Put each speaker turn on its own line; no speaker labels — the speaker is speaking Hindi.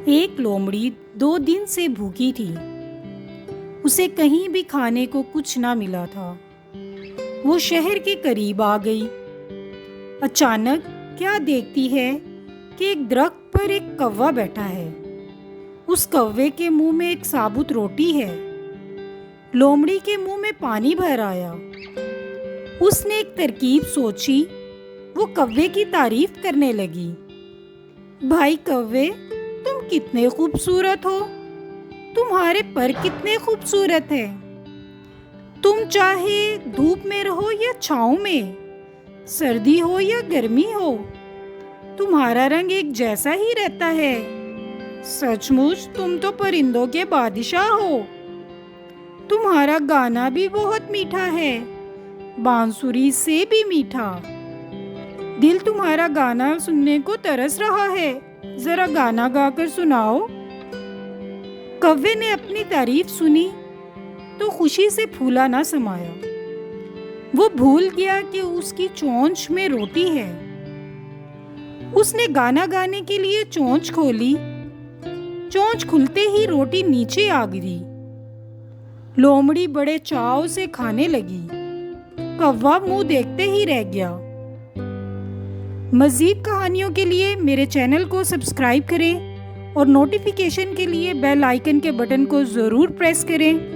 एक लोमड़ी 2 दिन से भूखी थी। उसे कहीं भी खाने को कुछ ना मिला था। वो शहर के करीब आ गई। अचानक क्या देखती है कि एक दरख्त पर एक कौवा बैठा है। उस कौवे के मुंह में एक साबुत रोटी है। लोमड़ी के मुंह में पानी भर आया। उसने एक तरकीब सोची। वो कौवे की तारीफ करने लगी। भाई कौवे, तुम कितने खूबसूरत हो। तुम्हारे पर कितने खूबसूरत है। तुम चाहे धूप में रहो या छाँव में, सर्दी हो या गर्मी हो, तुम्हारा रंग एक जैसा ही रहता है। सचमुच तुम तो परिंदों के बादशाह हो। तुम्हारा गाना भी बहुत मीठा है, बांसुरी से भी मीठा। दिल तुम्हारा गाना सुनने को तरस रहा है। जरा गाना गाकर सुनाओ। कौवे ने अपनी तारीफ सुनी तो खुशी से फूला ना समाया। वो भूल गया कि उसकी चोंच में रोटी है। उसने गाना गाने के लिए चोंच खोली। चोंच खुलते ही रोटी नीचे आ गिरी। लोमड़ी बड़े चाव से खाने लगी। कौवा मुंह देखते ही रह गया। मज़ीद कहानियों के लिए मेरे चैनल को सब्सक्राइब करें और नोटिफिकेशन के लिए बेल आइकन के बटन को ज़रूर प्रेस करें।